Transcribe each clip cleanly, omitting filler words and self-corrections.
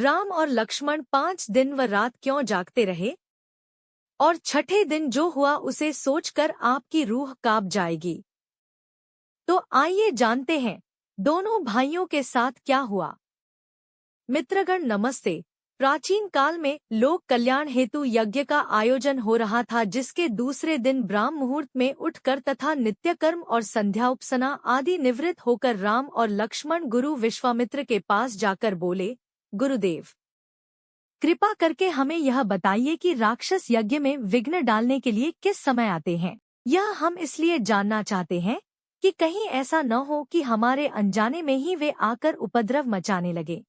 राम और लक्ष्मण 5 दिन व रात क्यों जागते रहे? और छठे दिन जो हुआ उसे सोचकर आपकी रूह कांप जाएगी। तो आइए जानते हैं दोनों भाइयों के साथ क्या हुआ। मित्रगण नमस्ते। प्राचीन काल में लोक कल्याण हेतु यज्ञ का आयोजन हो रहा था, जिसके दूसरे दिन ब्राह्म मुहूर्त में उठकर तथा नित्य कर्म और संध्या उपसना आदि निवृत्त होकर राम और लक्ष्मण गुरु विश्वामित्र के पास जाकर बोले, गुरुदेव, कृपा करके हमें यह बताइए कि राक्षस यज्ञ में विघ्न डालने के लिए किस समय आते हैं। यह हम इसलिए जानना चाहते हैं कि कहीं ऐसा न हो कि हमारे अनजाने में ही वे आकर उपद्रव मचाने लगे।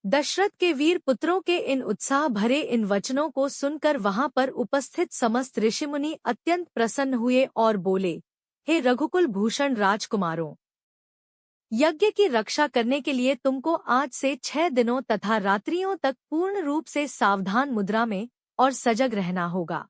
दशरथ के वीर पुत्रों के इन उत्साह भरे इन वचनों को सुनकर वहां पर उपस्थित समस्त ऋषिमुनि अत्यंत प्रसन्न हुए और बोले, हे रघुकुल भूषण राजकुमारों, यज्ञ की रक्षा करने के लिए तुमको आज से 6 दिनों तथा रात्रियों तक पूर्ण रूप से सावधान मुद्रा में और सजग रहना होगा।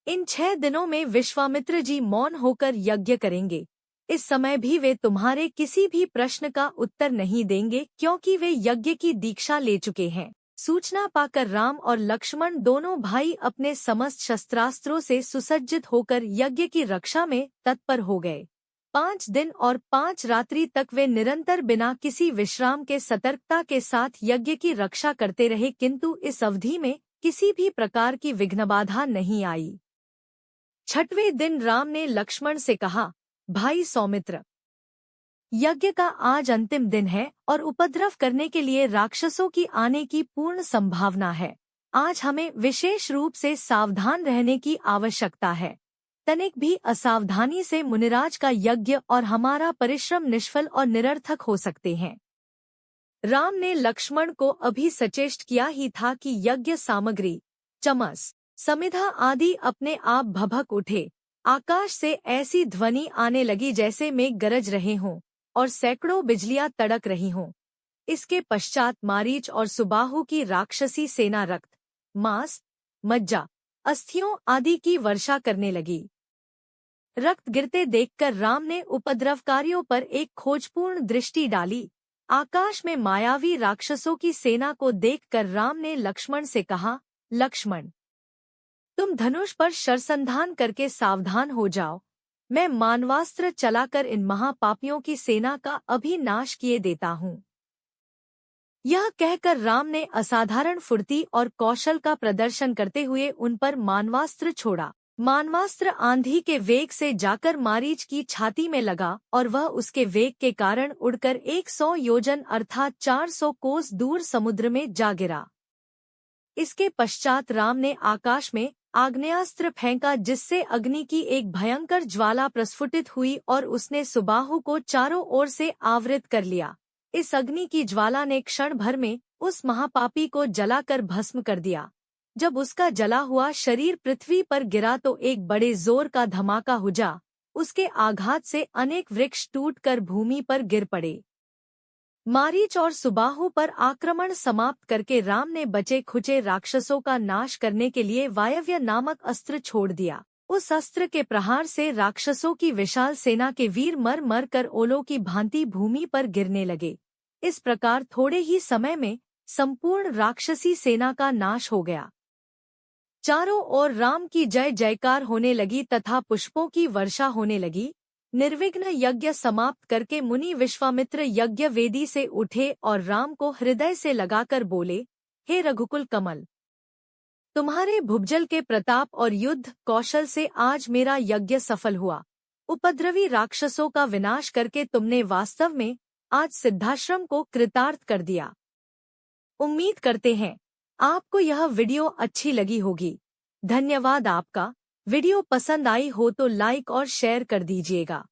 इन 6 दिनों में विश्वामित्र जी मौन होकर यज्ञ करेंगे। इस समय भी वे तुम्हारे किसी भी प्रश्न का उत्तर नहीं देंगे, क्योंकि वे यज्ञ की दीक्षा ले चुके हैं। सूचना पाकर राम और लक्ष्मण दोनों भाई अपने समस्त शस्त्रास्त्रों से सुसज्जित होकर यज्ञ की रक्षा में तत्पर हो गए। 5 दिन और 5 रात्रि तक वे निरंतर बिना किसी विश्राम के सतर्कता के साथ यज्ञ की रक्षा करते रहे, किंतु इस अवधि में किसी भी प्रकार की विघ्नबाधा नहीं आई। छठवें दिन राम ने लक्ष्मण से कहा, भाई सौमित्र, यज्ञ का आज अंतिम दिन है और उपद्रव करने के लिए राक्षसों की आने की पूर्ण संभावना है। आज हमें विशेष रूप से सावधान रहने की आवश्यकता है। तनिक भी असावधानी से मुनिराज का यज्ञ और हमारा परिश्रम निष्फल और निरर्थक हो सकते हैं। राम ने लक्ष्मण को अभी सचेष्ट किया ही था कि यज्ञ सामग्री, चमस, समिधा आदि अपने आप भभक उठे। आकाश से ऐसी ध्वनि आने लगी जैसे मेघ गरज रहे हों और सैकड़ों बिजलियां तड़क रही हों। इसके पश्चात मारीच और सुबाहु की राक्षसी सेना रक्त, मांस, मज्जा, अस्थियों आदि की वर्षा करने लगी। रक्त गिरते देखकर राम ने उपद्रवकारियों पर एक खोजपूर्ण दृष्टि डाली। आकाश में मायावी राक्षसों की सेना को देखकर राम ने लक्ष्मण से कहा, लक्ष्मण, तुम धनुष पर शरसंधान करके सावधान हो जाओ। मैं मानवास्त्र चलाकर इन महापापियों की सेना का अभी नाश किए देता हूँ। यह कहकर राम ने असाधारण फुर्ती और कौशल का प्रदर्शन करते हुए उन पर मानवास्त्र छोड़ा। मानवास्त्र आंधी के वेग से जाकर मारीच की छाती में लगा और वह उसके वेग के कारण उड़कर 100 योजन अर्थात 400 कोस दूर समुद्र में जा गिरा। इसके पश्चात राम ने आकाश में आग्नेयास्त्र फेंका, जिससे अग्नि की एक भयंकर ज्वाला प्रस्फुटित हुई और उसने सुबाहु को चारों ओर से आवृत कर लिया। इस अग्नि की ज्वाला ने क्षण भर में उस महापापी को जलाकर भस्म कर दिया। जब उसका जला हुआ शरीर पृथ्वी पर गिरा तो एक बड़े जोर का धमाका हुआ। उसके आघात से अनेक वृक्ष टूटकर भूमि पर गिर पड़े। मारीच और सुबाहु पर आक्रमण समाप्त करके राम ने बचे खुचे राक्षसों का नाश करने के लिए वायव्य नामक अस्त्र छोड़ दिया। उस अस्त्र के प्रहार से राक्षसों की विशाल सेना के वीर मर मर कर ओलों की भांति भूमि पर गिरने लगे। इस प्रकार थोड़े ही समय में संपूर्ण राक्षसी सेना का नाश हो गया। चारों ओर राम की जय जयकार होने लगी तथा पुष्पों की वर्षा होने लगी। निर्विघ्न यज्ञ समाप्त करके मुनि विश्वामित्र यज्ञ वेदी से उठे और राम को हृदय से लगाकर बोले, हे रघुकुल कमल, तुम्हारे भुजबल के प्रताप और युद्ध कौशल से आज मेरा यज्ञ सफल हुआ। उपद्रवी राक्षसों का विनाश करके तुमने वास्तव में आज सिद्धाश्रम को कृतार्थ कर दिया। उम्मीद करते हैं आपको यह वीडियो अच्छी लगी होगी। धन्यवाद आपका। वीडियो पसंद आई हो तो लाइक और शेयर कर दीजिएगा।